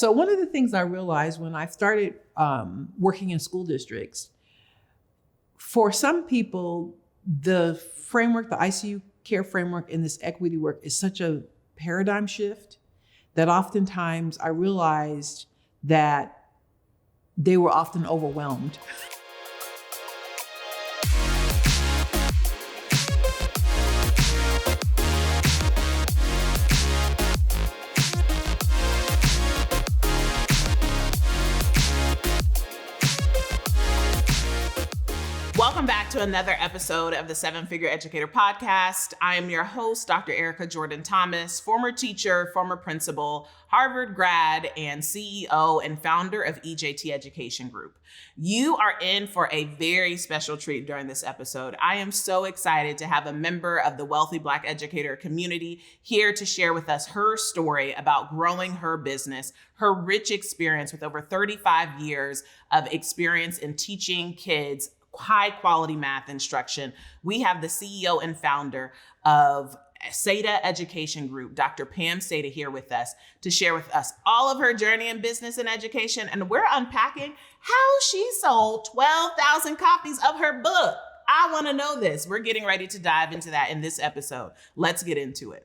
So one of the things I realized when I started working in school districts, for some people, the framework, the ICUCARE framework and this equity work is such a paradigm shift that oftentimes I realized that they were often overwhelmed. Welcome back to another episode of the Seven Figure Educator Podcast. I am your host, Dr. Erica Jordan Thomas, former teacher, former principal, Harvard grad, and CEO and founder of EJT Education Group. You are in for a very special treat during this episode. I am so excited to have a member of the wealthy Black educator community here to share with us her story about growing her business, her rich experience with over 35 years of experience in teaching kids high quality math instruction. We have the CEO and founder of Seda Education Group, Dr. Pam Seda, here with us to share with us all of her journey in business and education. And we're unpacking how she sold 12,000 copies of her book. I want to know this. We're getting ready to dive into that in this episode. Let's get into it.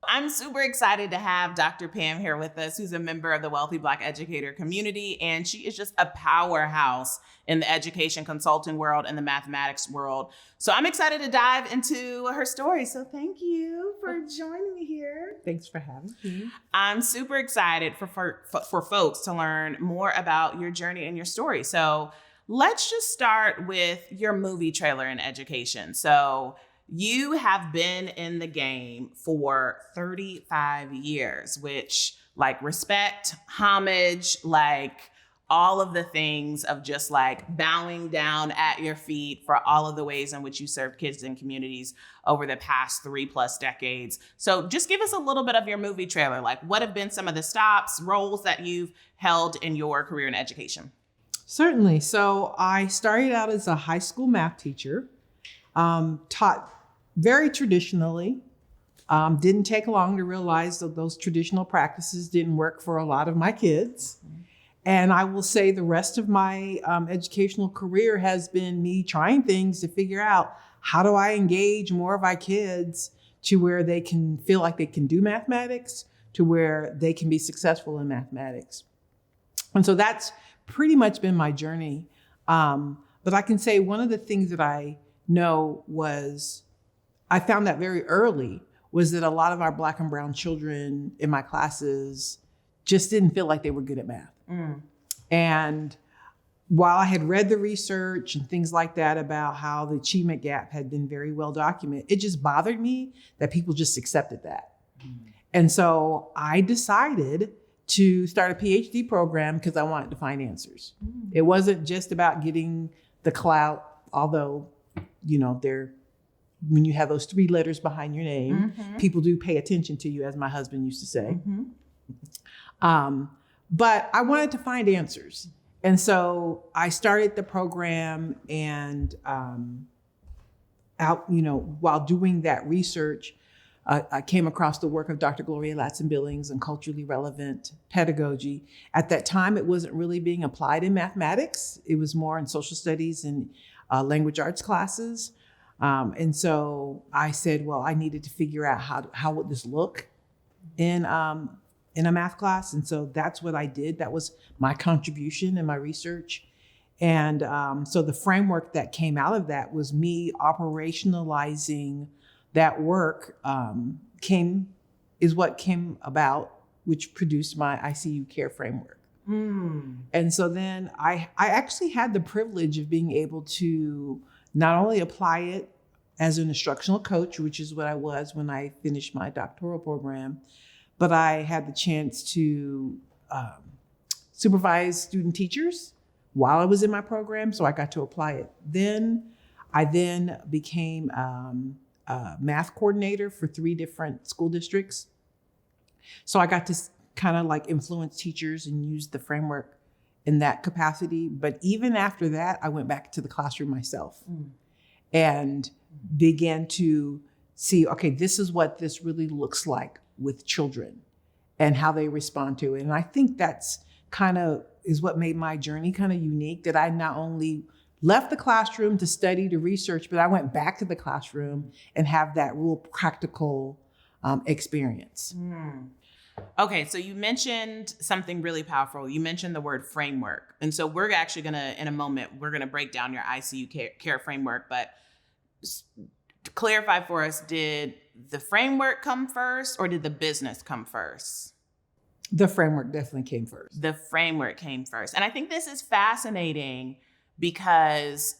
I'm super excited to have Dr. Pam here with us, who's a member of the Wealthy Black Educator community, and she is just a powerhouse in the education consulting world and the mathematics world. So I'm excited to dive into her story. So thank you for joining me here. Thanks for having me. I'm super excited for folks to learn more about your journey and your story. So let's just start with your movie trailer in education. So you have been in the game for 35 years, which like respect, homage, like all of the things of just like bowing down at your feet for all of the ways in which you served kids and communities over the past 3+ decades. So just give us a little bit of your movie trailer. Like what have been some of the stops, roles that you've held in your career in education? Certainly. So I started out as a high school math teacher, taught very traditionally. Didn't take long to realize that those traditional practices didn't work for a lot of my kids. And I will say the rest of my educational career has been me trying things to figure out how do I engage more of my kids to where they can feel like they can do mathematics, to where they can be successful in mathematics. And so that's pretty much been my journey. But I can say one of the things that I know was I found that very early was that a lot of our Black and brown children in my classes just didn't feel like they were good at math. And while I had read the research and things like that about how the achievement gap had been very well documented, it just bothered me that people just accepted that. And so I decided to start a PhD program because I wanted to find answers. It wasn't just about getting the clout, although, you know, when you have those 3 letters behind your name, people do pay attention to you, as my husband used to say. But I wanted to find answers. And so I started the program and while doing that research, I came across the work of Dr. Gloria Ladson-Billings and culturally relevant pedagogy. At that time, it wasn't really being applied in mathematics. It was more in social studies and language arts classes. And so I said, well, I needed to figure out how would this look in a math class. And so that's what I did. That was my contribution in my research. And so the framework that came out of that was me operationalizing that work is what came about, which produced my ICUCARE framework. And so then I actually had the privilege of being able to not only apply it as an instructional coach, which is what I was when I finished my doctoral program, but I had the chance to supervise student teachers while I was in my program, so I got to apply it. I then became a math coordinator for 3 different school districts. So I got to kind of like influence teachers and use the framework in that capacity. But even after that, I went back to the classroom myself and began to see, okay, this is what this really looks like with children. and how they respond to it. And I think that's kind of is what made my journey kind of unique, that I not only left the classroom to study, to research, but I went back to the classroom and have that real practical experience. Okay, so you mentioned something really powerful. You mentioned the word framework. And so we're actually in a moment, we're gonna break down your ICUCARE framework, but to clarify for us, did the framework come first or did the business come first? The framework definitely came first. The framework came first. And I think this is fascinating because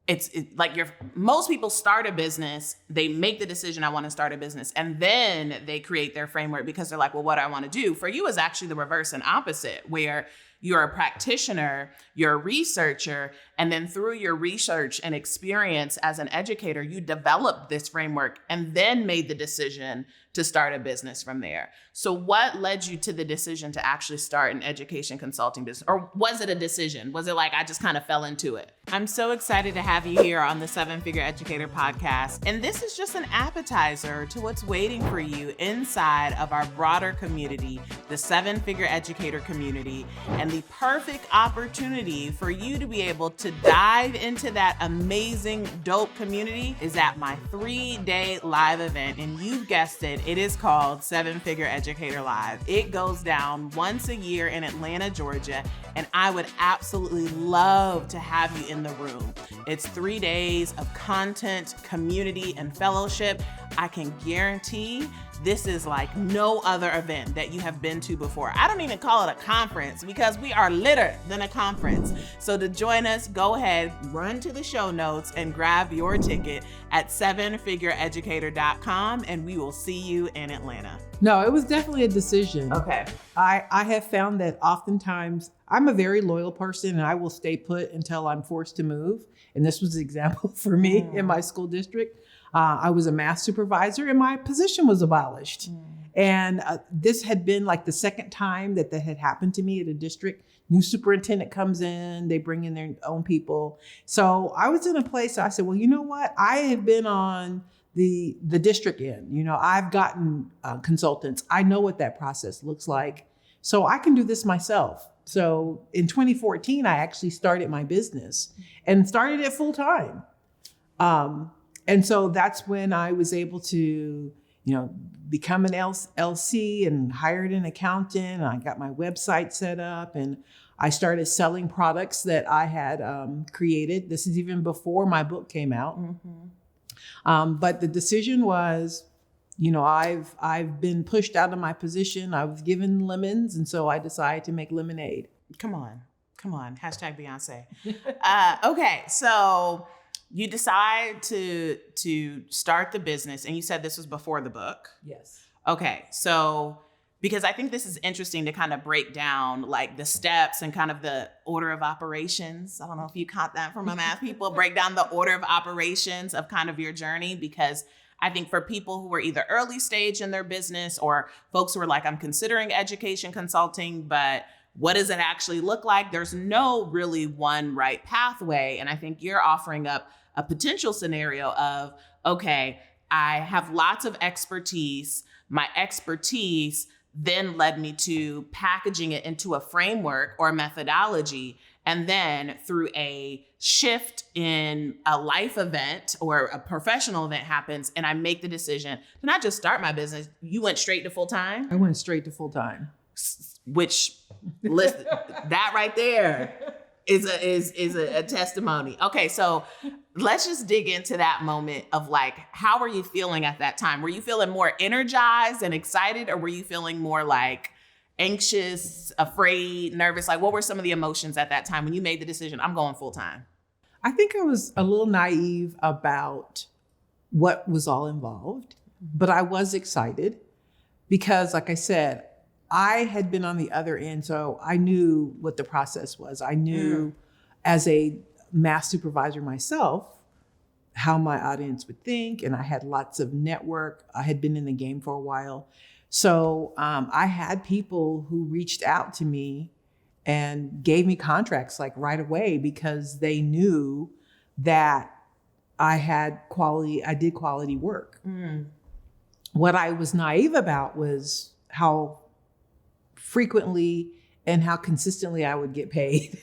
it's like most people start a business, they make the decision, I want to start a business, and then they create their framework because they're like, well, what do I want to do? For you is actually the reverse and opposite, where you're a practitioner, you're a researcher, and then through your research and experience as an educator, you developed this framework and then made the decision to start a business from there. So what led you to the decision to actually start an education consulting business? Or was it a decision? Was it like, I just kind of fell into it? I'm so excited to have you here on the 7-Figure Educator podcast. And this is just an appetizer to what's waiting for you inside of our broader community, the 7-Figure Educator community, and the perfect opportunity for you to be able to dive into that amazing, dope community is at my 3-day live event. And you've guessed it, it is called 7-Figure Educator Live. It goes down once a year in Atlanta, Georgia, and I would absolutely love to have you in the room. It's 3 days of content, community, and fellowship. I can guarantee this is like no other event that you have been to before. I don't even call it a conference because we are litter than a conference. So to join us, go ahead, run to the show notes and grab your ticket at 7figureeducator.com, and we will see you in Atlanta. No, it was definitely a decision. Okay. I have found that oftentimes I'm a very loyal person and I will stay put until I'm forced to move. And this was an example for me in my school district. I was a math supervisor and my position was abolished. And this had been like the second time that had happened to me at a district. New superintendent comes in, they bring in their own people. So I was in a place, I said, well, you know what? I have been on the district end. You know, I've gotten consultants. I know what that process looks like. So I can do this myself. So in 2014, I actually started my business and started it full time. And so that's when I was able to, become an LC and hired an accountant. And I got my website set up and I started selling products that I had created. This is even before my book came out. But the decision was, I've been pushed out of my position. I was given lemons. And so I decided to make lemonade. Come on. Hashtag Beyonce. Okay. So you decide to start the business, and you said this was before the book. Yes. Okay, so because I think this is interesting to kind of break down like the steps and kind of the order of operations. I don't know if you caught that from my math people. Break down the order of operations of kind of your journey, because I think for people who are either early stage in their business or folks who are like, I'm considering education consulting, but what does it actually look like? There's no really one right pathway. And I think you're offering up a potential scenario of, okay, I have lots of expertise. My expertise then led me to packaging it into a framework or a methodology. And then through a shift in a life event or a professional event happens, and I make the decision to not just start my business. You went straight to full time? I went straight to full time. Which, listen, that right there is a testimony. Okay, so let's just dig into that moment of like, how were you feeling at that time? Were you feeling more energized and excited, or were you feeling more like anxious, afraid, nervous? Like, what were some of the emotions at that time when you made the decision, I'm going full time? I think I was a little naive about what was all involved, but I was excited because, like I said, I had been on the other end, so I knew what the process was. I knew as a math supervisor myself how my audience would think, and I had lots of network. I had been in the game for a while. So I had people who reached out to me and gave me contracts like right away because they knew that I did quality work. What I was naive about was how frequently and how consistently I would get paid.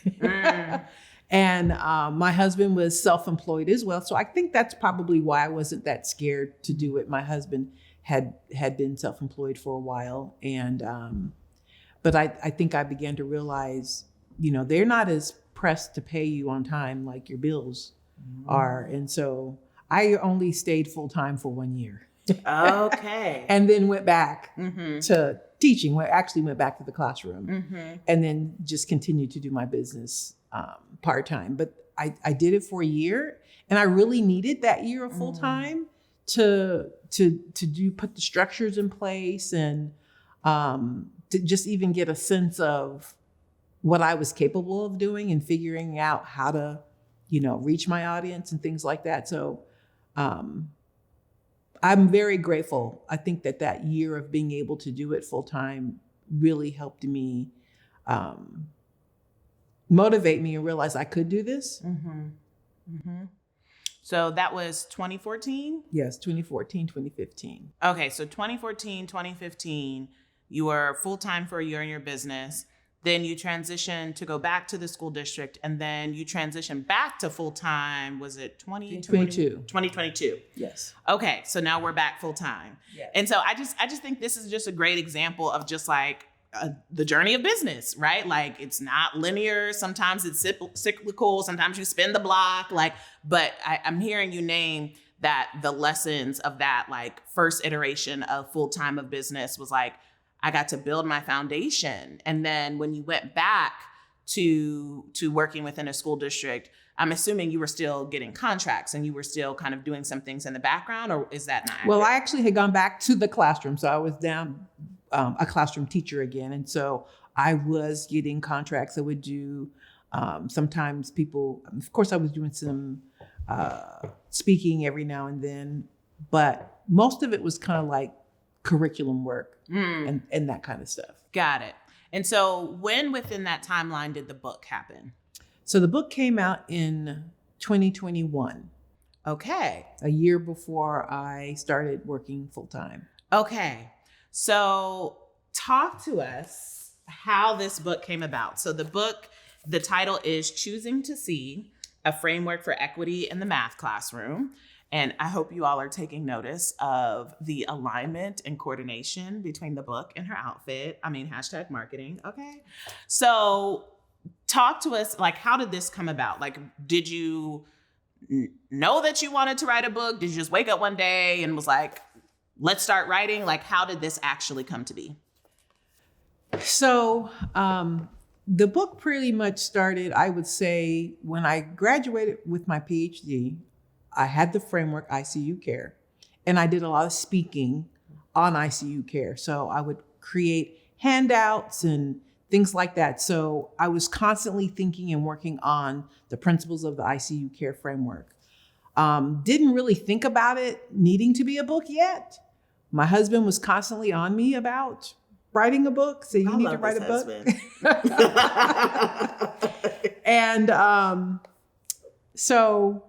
And my husband was self-employed as well. So I think that's probably why I wasn't that scared to do it. My husband had been self-employed for a while. And, but I think I began to realize, they're not as pressed to pay you on time like your bills are. And so I only stayed full-time for 1 year. Okay. And then went back to teaching. Actually went back to the classroom and then just continued to do my business part-time. But I did it for a year, and I really needed that year of full-time to put the structures in place and to just even get a sense of what I was capable of doing and figuring out how to, reach my audience and things like that. So I'm very grateful. I think that year of being able to do it full-time really helped me motivate me and realize I could do this. So that was 2014? Yes, 2014, 2015. Okay, so 2014, 2015, you were full-time for a year in your business. Then you transitioned to go back to the school district, and then you transitioned back to full-time. Was it 2022? 2022. Yes. Okay, so now we're back full-time. Yes. And so I just think this is just a great example of just like the journey of business, right? Like it's not linear. Sometimes it's cyclical. Sometimes you spin the block. But I'm hearing you name that the lessons of that like first iteration of full-time of business was like, I got to build my foundation. And then when you went back to working within a school district, I'm assuming you were still getting contracts and you were still kind of doing some things in the background, or is that not accurate? Well, I actually had gone back to the classroom. So I was down a classroom teacher again. And so I was getting contracts. I would do sometimes of course I was doing some speaking every now and then, but most of it was kind of like curriculum work and that kind of stuff. Got it. And so when within that timeline did the book happen? So the book came out in 2021. Okay. A year before I started working full time. Okay. So talk to us how this book came about. So the title is Choosing to See, a Framework for Equity in the Math Classroom. And I hope you all are taking notice of the alignment and coordination between the book and her outfit. #marketing. Okay. So talk to us, like, how did this come about? Like, did you know that you wanted to write a book? Did you just wake up one day and was like, let's start writing? Like, how did this actually come to be? So the book pretty much started, I would say, when I graduated with my PhD. I had the framework ICUCARE, and I did a lot of speaking on ICUCARE. So I would create handouts and things like that. So I was constantly thinking and working on the principles of the ICUCARE framework. Didn't really think about it needing to be a book yet. My husband was constantly on me about writing a book. So you need to write a book. And so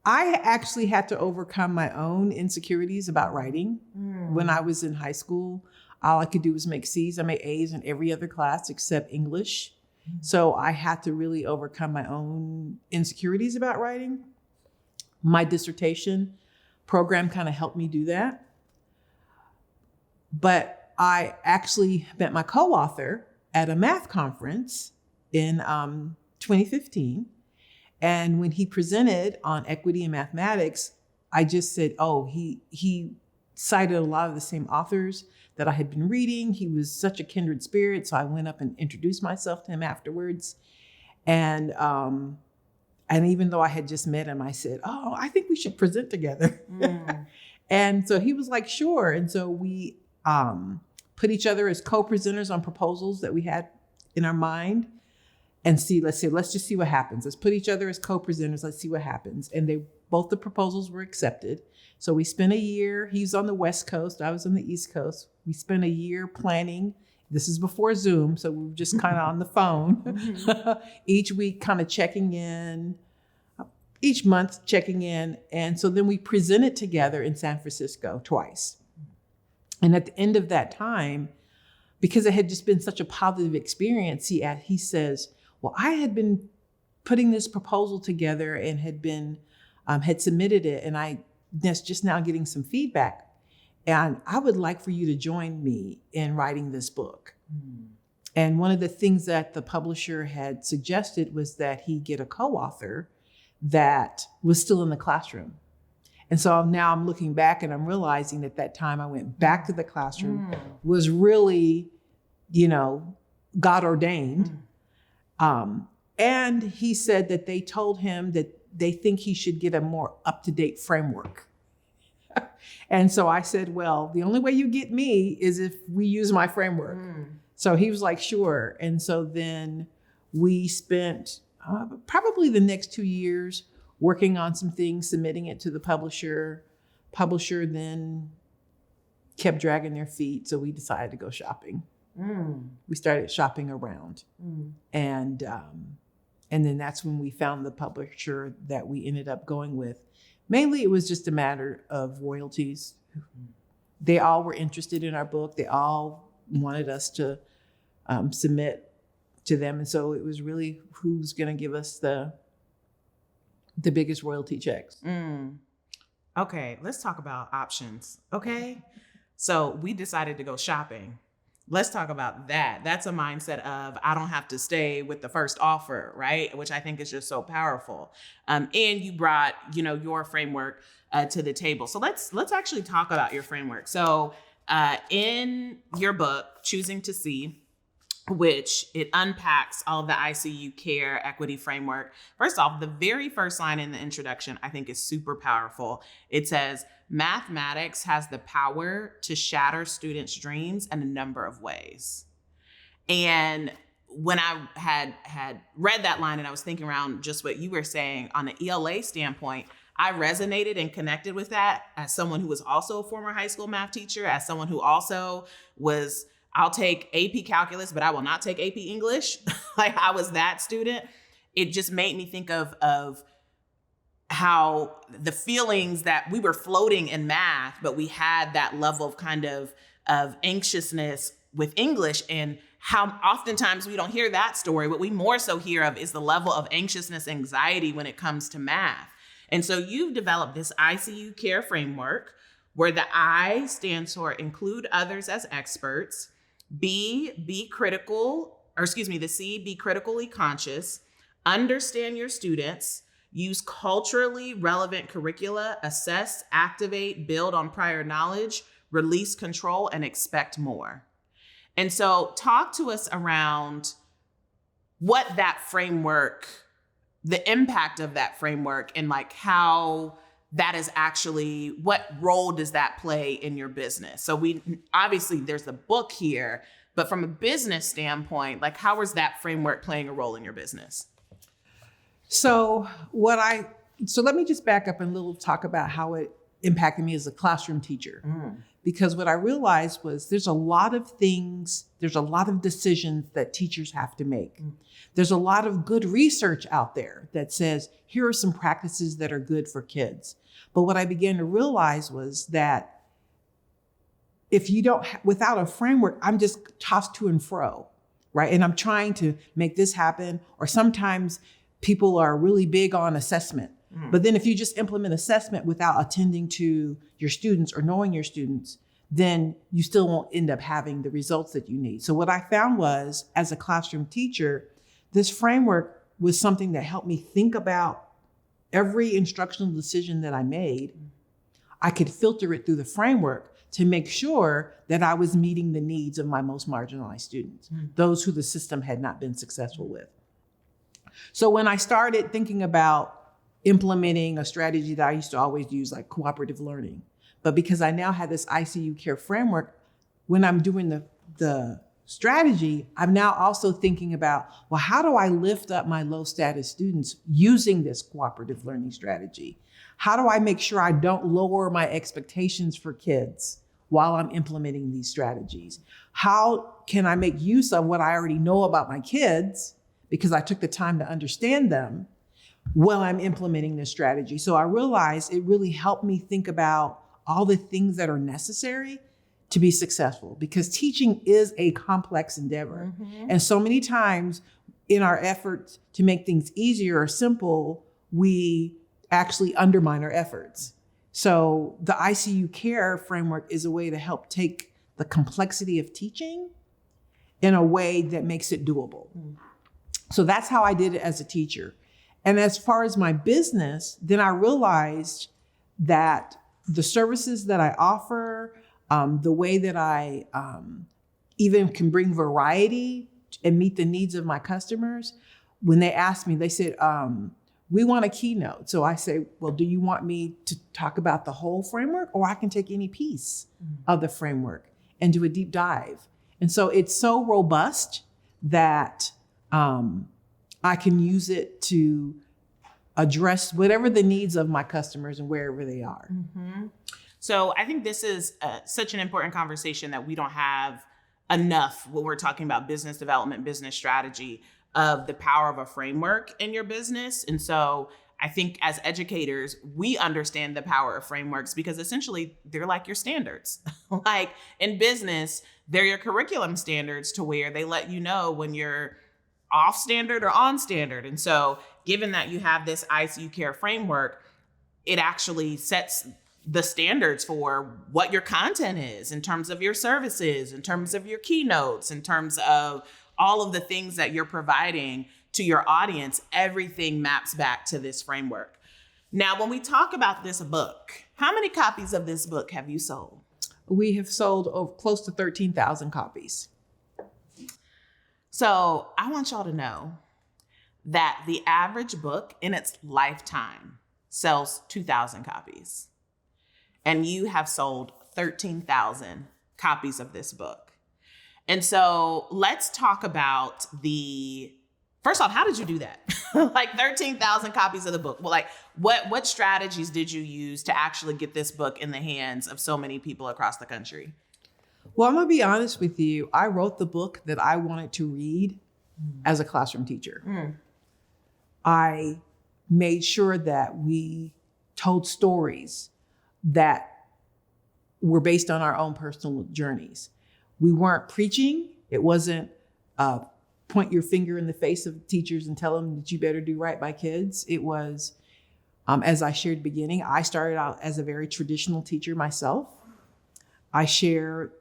I actually had to overcome my own insecurities about writing. When I was in high school, all I could do was make C's. I made A's in every other class except English. So I had to really overcome my own insecurities about writing. My dissertation program kind of helped me do that. But I actually met my co-author at a math conference in 2015. And when he presented on equity in mathematics, I just said, oh, he cited a lot of the same authors that I had been reading. He was such a kindred spirit. So I went up and introduced myself to him afterwards. And even though I had just met him, I said, oh, I think we should present together. And so he was like, sure. And so we put each other as co-presenters on proposals that we had in our mind. And let's just see what happens. Let's put each other as co-presenters. Let's see what happens. And both the proposals were accepted. So we spent a year. He's on the West Coast. I was on the East Coast. We spent a year planning. This is before Zoom. So we were just kind of on the phone each week, kind of checking in, each month checking in. And so then we presented together in San Francisco twice. And at the end of that time, because it had just been such a positive experience, he says, well, I had been putting this proposal together and had submitted it, and I just now getting some feedback. And I would like for you to join me in writing this book. And one of the things that the publisher had suggested was that he get a co-author that was still in the classroom. And so now I'm looking back and I'm realizing that that time I went back to the classroom was really, God ordained. And he said that they told him that they think he should get a more up-to-date framework. And so I said, well, the only way you get me is if we use my framework. So he was like, sure. And so then we spent probably the next 2 years working on some things, submitting it to the publisher. Publisher then kept dragging their feet. So we decided to go shopping. We started shopping around. And then that's when we found the publisher that we ended up going with. Mainly, it was just a matter of royalties. They all were interested in our book. They all wanted us to submit to them. And so it was really who's going to give us the biggest royalty checks. Okay, let's talk about options. Okay. So we decided to go shopping. Let's talk about that. That's a mindset of, I don't have to stay with the first offer, right? Which I think is just so powerful. And you brought, your framework to the table. So let's actually talk about your framework. So in your book, Choosing to See, which it unpacks all of the ICUCARE equity framework. First off, the very first line in the introduction, I think, is super powerful. It says, mathematics has the power to shatter students' dreams in a number of ways. And when I had read that line and I was thinking around just what you were saying on an ELA standpoint, I resonated and connected with that as someone who was also a former high school math teacher, as someone who also was, I'll take AP calculus, but I will not take AP English. Like, I was that student. It just made me think of how the feelings that we were floating in math, but we had that level of kind of anxiousness with English, and how oftentimes we don't hear that story. What we more so hear of is the level of anxiousness, anxiety when it comes to math. And so you've developed this ICUCARE framework where the I stands for include others as experts, the C, be critically conscious, understand your students, use culturally relevant curricula, assess, activate, build on prior knowledge, release control, and expect more. And so talk to us around what that framework, the impact of that framework, and like how that is actually, what role does that play in your business? So obviously there's the book here, but from a business standpoint, like how is that framework playing a role in your business? So let me just back up and a little talk about how it impacted me as a classroom teacher. Because what I realized was there's a lot of decisions that teachers have to make. There's a lot of good research out there that says, here are some practices that are good for kids. But what I began to realize was that without a framework, I'm just tossed to and fro, right? And I'm trying to make this happen. Or sometimes people are really big on assessment. But then if you just implement assessment without attending to your students or knowing your students, then you still won't end up having the results that you need. So what I found was, as a classroom teacher, this framework was something that helped me think about every instructional decision that I made. I could filter it through the framework to make sure that I was meeting the needs of my most marginalized students, those who the system had not been successful with. So when I started thinking about implementing a strategy that I used to always use, like cooperative learning, but because I now have this ICUCARE framework, when I'm doing the strategy, I'm now also thinking about, well, how do I lift up my low status students using this cooperative learning strategy? How do I make sure I don't lower my expectations for kids while I'm implementing these strategies? How can I make use of what I already know about my kids, because I took the time to understand them, while I'm implementing this strategy? So I realized it really helped me think about all the things that are necessary to be successful, because teaching is a complex endeavor. And so many times in our efforts to make things easier or simple, we actually undermine our efforts. So the ICUCARE framework is a way to help take the complexity of teaching in a way that makes it doable. So that's how I did it as a teacher. And as far as my business, then I realized that the services that I offer, the way that I even can bring variety and meet the needs of my customers, when they asked me, they said, we want a keynote. So I say, well, do you want me to talk about the whole framework, or I can take any piece of the framework and do a deep dive? And so it's so robust that I can use it to address whatever the needs of my customers and wherever they are. So I think this is such an important conversation that we don't have enough when we're talking about business development, business strategy, of the power of a framework in your business. And so I think as educators, we understand the power of frameworks because essentially they're like your standards. Like in business, they're your curriculum standards, to where they let you know when you're off standard or on standard. And so given that you have this ICUCARE framework, it actually sets the standards for what your content is in terms of your services, in terms of your keynotes, in terms of all of the things that you're providing to your audience. Everything maps back to this framework. Now, when we talk about this book, how many copies of this book have you sold? We have sold close to 13,000 copies. So I want y'all to know that the average book in its lifetime sells 2,000 copies. And you have sold 13,000 copies of this book. And so let's talk about first off, how did you do that? Like 13,000 copies of the book. Well, like what strategies did you use to actually get this book in the hands of so many people across the country? Well, I'm gonna be honest with you. I wrote the book that I wanted to read as a classroom teacher. I made sure that we told stories that were based on our own personal journeys. We weren't preaching. It wasn't point your finger in the face of teachers and tell them that you better do right by kids. It was, as I shared at the beginning, I started out as a very traditional teacher myself. I share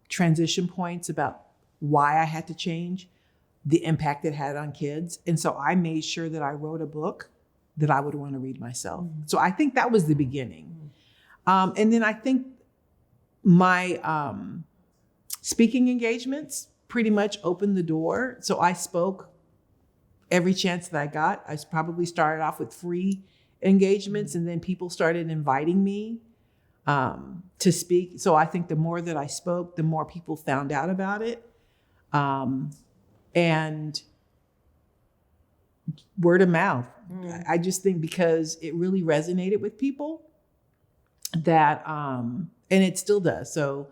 transition points about why I had to change, the impact it had on kids. And so I made sure that I wrote a book that I would want to read myself. So I think that was the beginning. And then I think my speaking engagements pretty much opened the door. So I spoke every chance that I got. I probably started off with free engagements, and then people started inviting me to speak. So I think the more that I spoke, the more people found out about it. And word of mouth. I just think because it really resonated with people that, and it still does. So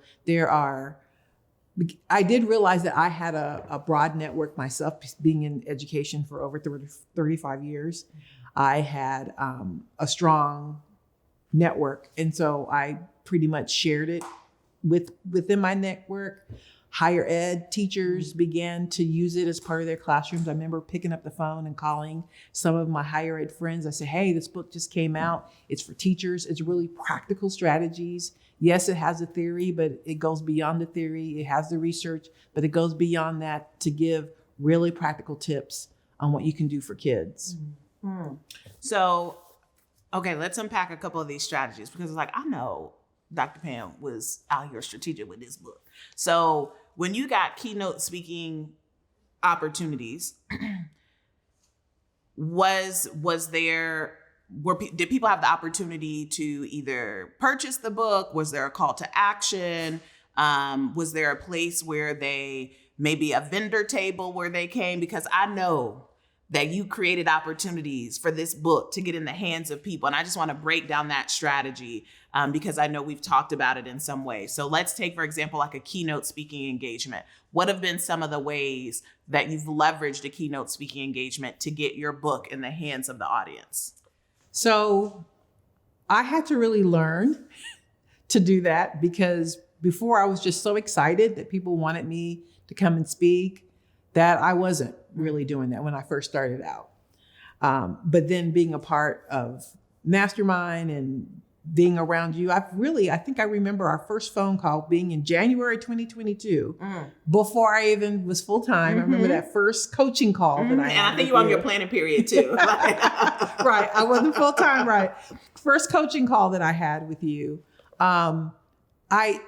I did realize that I had a broad network myself, being in education for over 35 years. I had a strong network. And so I pretty much shared it within my network. Higher ed teachers began to use it as part of their classrooms. I remember picking up the phone and calling some of my higher ed friends. I said, hey, this book just came out. It's for teachers. It's really practical strategies. Yes, it has a theory, but it goes beyond the theory. It has the research, but it goes beyond that to give really practical tips on what you can do for kids. So, okay, let's unpack a couple of these strategies, because it's like, I know Dr. Pam was out here strategic with this book. So when you got keynote speaking opportunities, did people have the opportunity to either purchase the book? Was there a call to action? Was there a place where maybe a vendor table where they came? Because I know that you created opportunities for this book to get in the hands of people. And I just want to break down that strategy because I know we've talked about it in some way. So let's take, for example, like a keynote speaking engagement. What have been some of the ways that you've leveraged a keynote speaking engagement to get your book in the hands of the audience? So I had to really learn to do that, because before I was just so excited that people wanted me to come and speak that I wasn't really doing that when I first started out. But then being a part of Mastermind and being around you, I think I remember our first phone call being in January 2022, before I even was full-time. I remember that first coaching call that I had. And I think you were on your planning period too. Right. I wasn't full-time, right. First coaching call that I had with you. I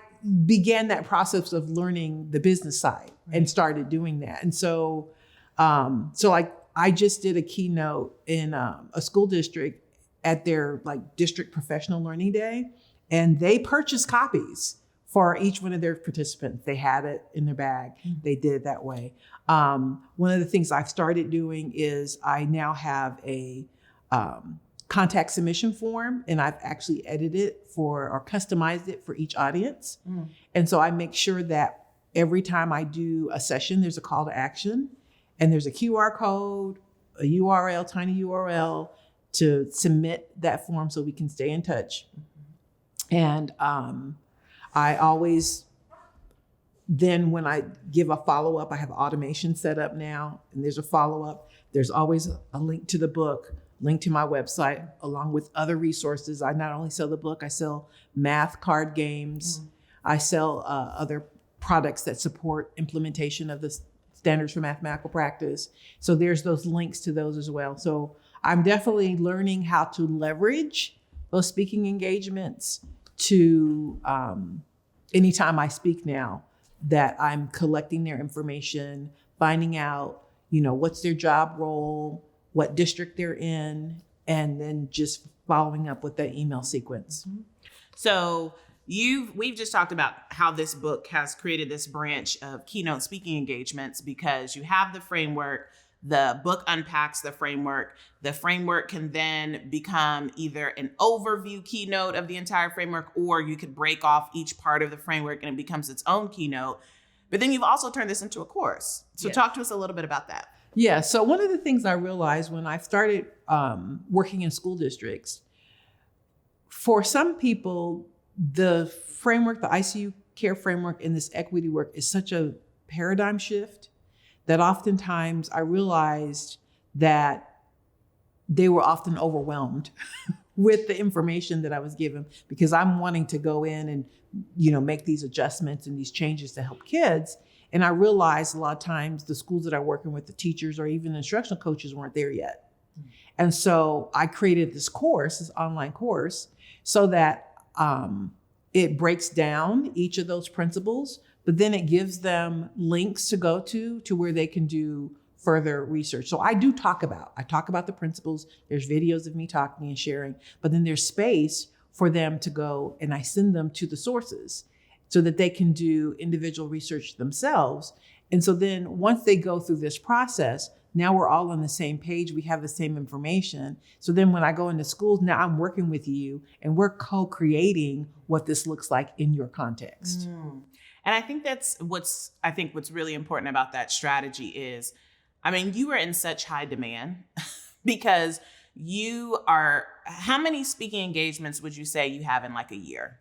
began that process of learning the business side and started doing that. And so I just did a keynote in a school district at their district professional learning day, and they purchased copies for each one of their participants. They had it in their bag. They did it that way. One of the things I've started doing is I now have a contact submission form, and I've actually edited it or customized it for each audience. And so I make sure that every time I do a session, there's a call to action, and there's a QR code, a URL, tiny URL, to submit that form so we can stay in touch. And I always, then when I give a follow-up, I have automation set up now, and there's a follow-up. There's always a link to the book, link to my website, along with other resources. I not only sell the book, I sell math card games. I sell other products that support implementation of the standards for mathematical practice. So there's those links to those as well. So I'm definitely learning how to leverage those speaking engagements to anytime I speak now, that I'm collecting their information, finding out, what's their job role, what district they're in, and then just following up with that email sequence. So we've just talked about how this book has created this branch of keynote speaking engagements, because you have the framework. The book unpacks the framework. The framework can then become either an overview keynote of the entire framework, or you could break off each part of the framework and it becomes its own keynote. But then you've also turned this into a course. So talk to us a little bit about that. Yeah. So one of the things I realized when I started working in school districts, for some people, the framework, the ICUCARE framework, and this equity work is such a paradigm shift that oftentimes I realized that they were often overwhelmed with the information that I was given, because I'm wanting to go in and, make these adjustments and these changes to help kids. And I realized a lot of times the schools that I'm working with, the teachers or even the instructional coaches, weren't there yet. And so I created this online course, so that it breaks down each of those principles, but then it gives them links to go to where they can do further research. So I talk about the principles. There's videos of me talking and sharing, but then there's space for them to go, and I send them to the sources so that they can do individual research themselves. And so then once they go through this process, now we're all on the same page. We have the same information. So then when I go into schools, now I'm working with you and we're co-creating what this looks like in your context. And I think that's what's really important about that strategy is, you are in such high demand because how many speaking engagements would you say you have in a year?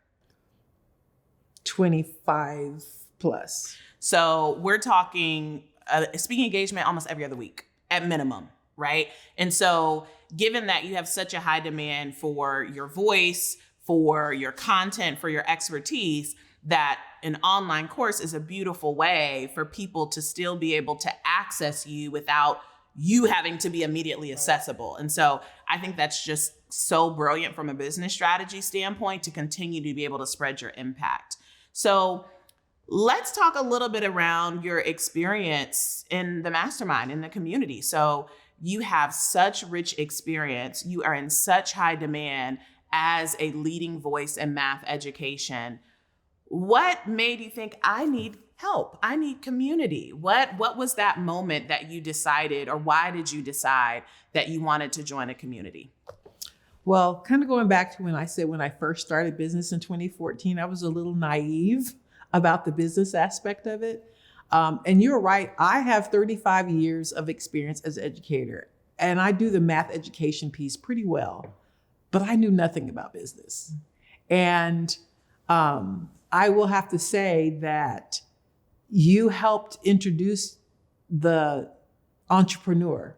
25 plus. So we're talking a speaking engagement almost every other week at minimum, right? And so given that you have such a high demand for your voice, for your content, for your expertise, that an online course is a beautiful way for people to still be able to access you without you having to be immediately accessible. And so I think that's just so brilliant from a business strategy standpoint to continue to be able to spread your impact. So let's talk a little bit around your experience in the mastermind, in the community. So you have such rich experience. You are in such high demand as a leading voice in math education. What made you think, I need help? I need community. What was that moment that you decided, or why did you decide that you wanted to join a community? Well, kind of going back to when I first started business in 2014, I was a little naive about the business aspect of it. And you're right. I have 35 years of experience as an educator, and I do the math education piece pretty well, but I knew nothing about business. And I will have to say that you helped introduce the entrepreneur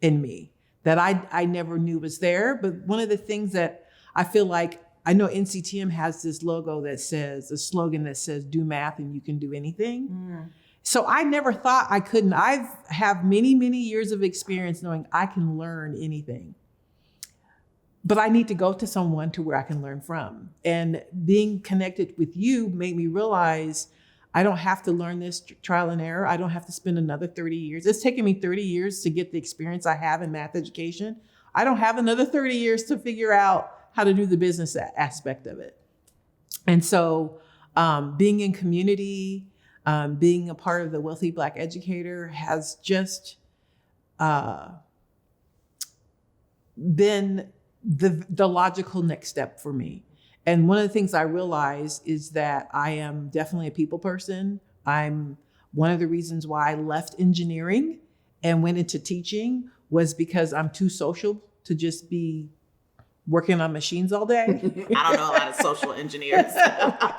in me that I never knew was there. But one of the things that I feel like, I know NCTM has this logo that says, a slogan that says, do math and you can do anything. Mm. So I never thought I couldn't. I have many, many years of experience knowing I can learn anything. But I need to go to someone to where I can learn from. And being connected with you made me realize I don't have to learn this trial and error. I don't have to spend another 30 years. It's taken me 30 years to get the experience I have in math education. I don't have another 30 years to figure out how to do the business aspect of it. And so being in community, being a part of the Wealthy Black Educator has just been the logical next step for me. And one of the things I realized is that I am definitely a people person. I'm one of the reasons why I left engineering and went into teaching was because I'm too social to just be working on machines all day. I don't know a lot of social engineers.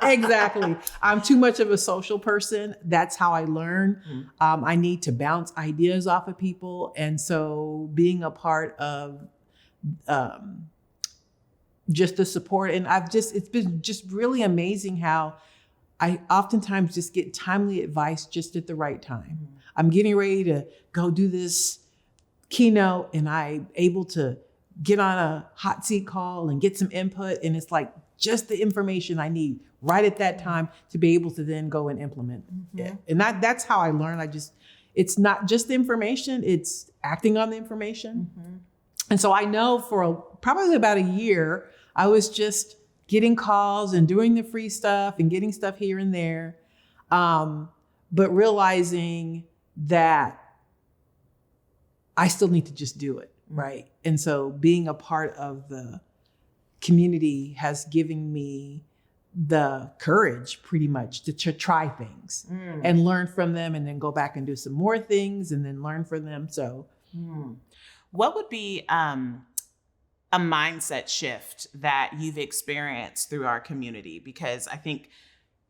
Exactly. I'm too much of a social person. That's how I learn. Mm-hmm. I need to bounce ideas off of people. And so being a part of just the support. And it's been just really amazing how I oftentimes just get timely advice just at the right time. Mm-hmm. I'm getting ready to go do this keynote and I'm able to get on a hot seat call and get some input. And it's like just the information I need right at that time to be able to then go and implement it. And that's how I learn. It's not just the information, it's acting on the information. Mm-hmm. And so I know for probably about a year, I was just getting calls and doing the free stuff and getting stuff here and there. But realizing that I still need to just do it, right? And so being a part of the community has given me the courage pretty much to try things and learn from them and then go back and do some more things and then learn from them. So what would be a mindset shift that you've experienced through our community? Because I think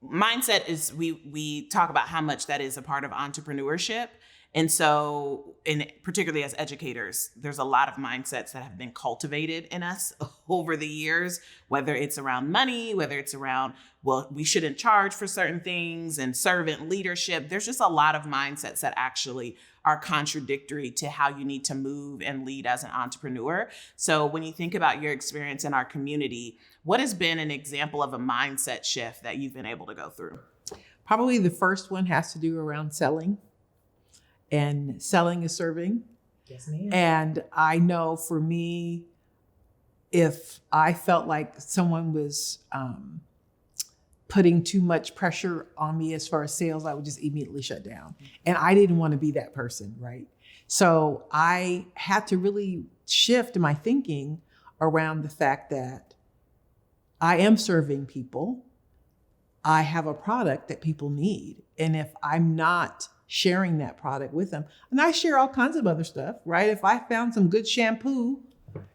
mindset is, we talk about how much that is a part of entrepreneurship. And so, particularly as educators, there's a lot of mindsets that have been cultivated in us over the years, whether it's around money, whether it's around, well, we shouldn't charge for certain things and servant leadership. There's just a lot of mindsets that actually are contradictory to how you need to move and lead as an entrepreneur. So when you think about your experience in our community, what has been an example of a mindset shift that you've been able to go through? Probably the first one has to do around selling. And selling is serving. Yes, ma'am. And I know for me, if I felt like someone was putting too much pressure on me as far as sales, I would just immediately shut down. And I didn't want to be that person, right? So I had to really shift my thinking around the fact that I am serving people. I have a product that people need. And if I'm not sharing that product with them, and I share all kinds of other stuff, right? If I found some good shampoo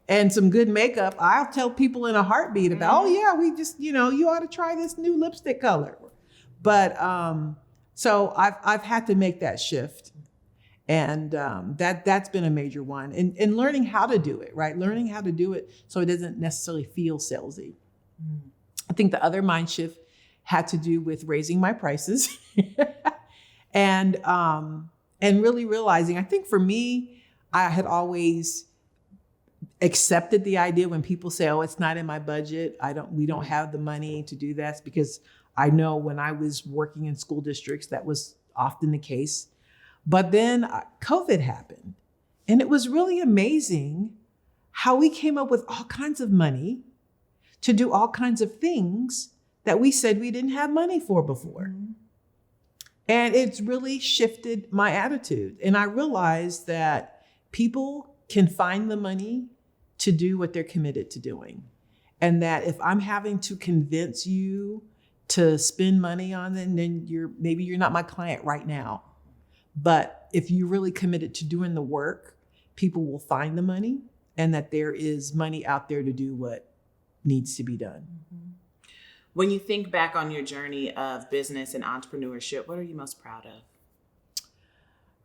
and some good makeup, I'll tell people in a heartbeat about, oh yeah, we just, you ought to try this new lipstick color. But so I've had to make that shift. And that's been a major one. And learning how to do it, right? Learning how to do it so it doesn't necessarily feel salesy. I think the other mind shift had to do with raising my prices. And really realizing, I think for me, I had always accepted the idea when people say, oh, it's not in my budget. We don't have the money to do that, because I know when I was working in school districts, that was often the case. But then COVID happened, and it was really amazing how we came up with all kinds of money to do all kinds of things that we said we didn't have money for before. And it's really shifted my attitude. And I realized that people can find the money to do what they're committed to doing. And that if I'm having to convince you to spend money on it, then maybe you're not my client right now. But if you're really committed to doing the work, people will find the money, and that there is money out there to do what needs to be done. When you think back on your journey of business and entrepreneurship, what are you most proud of?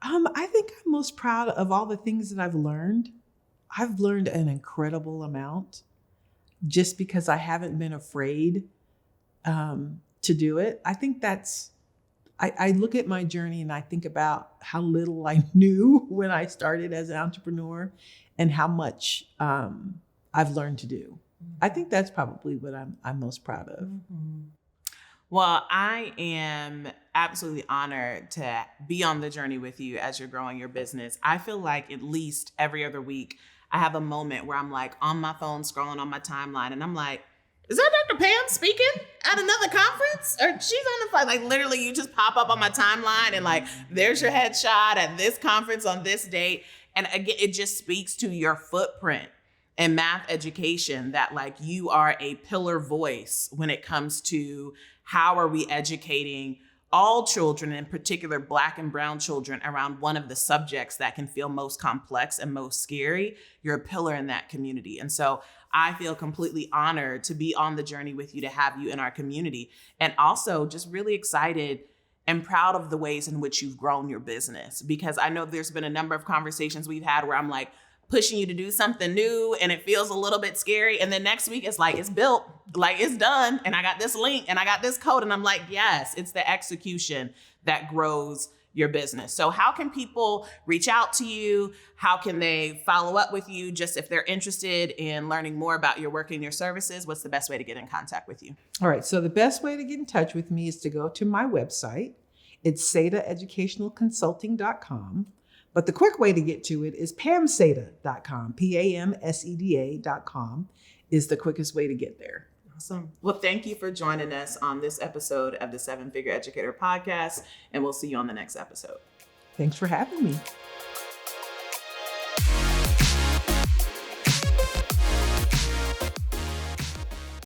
I think I'm most proud of all the things that I've learned. I've learned an incredible amount just because I haven't been afraid to do it. I think I look at my journey and I think about how little I knew when I started as an entrepreneur and how much I've learned to do. I think that's probably what I'm most proud of. Mm-hmm. Well, I am absolutely honored to be on the journey with you as you're growing your business. I feel like at least every other week, I have a moment where I'm like on my phone scrolling on my timeline and I'm like, is that Dr. Pam speaking at another conference? Or she's on the flight? Like literally you just pop up on my timeline and like, there's your headshot at this conference on this date. And again, it just speaks to your footprint in math education that like you are a pillar voice when it comes to how are we educating all children, in particular Black and brown children, around one of the subjects that can feel most complex and most scary. You're a pillar in that community. And so I feel completely honored to be on the journey with you, to have you in our community, and also just really excited and proud of the ways in which you've grown your business, because I know there's been a number of conversations we've had where I'm like pushing you to do something new and it feels a little bit scary. And then next week it's like, it's built, like it's done. And I got this link and I got this code. And I'm like, yes, it's the execution that grows your business. So how can people reach out to you? How can they follow up with you? Just if they're interested in learning more about your work and your services, what's the best way to get in contact with you? All right. So the best way to get in touch with me is to go to my website. It's sedaeducationalconsulting.com. But the quick way to get to it is pamseda.com. PAMSEDA.com is the quickest way to get there. Awesome. Well, thank you for joining us on this episode of the Seven Figure Educator Podcast, and we'll see you on the next episode. Thanks for having me.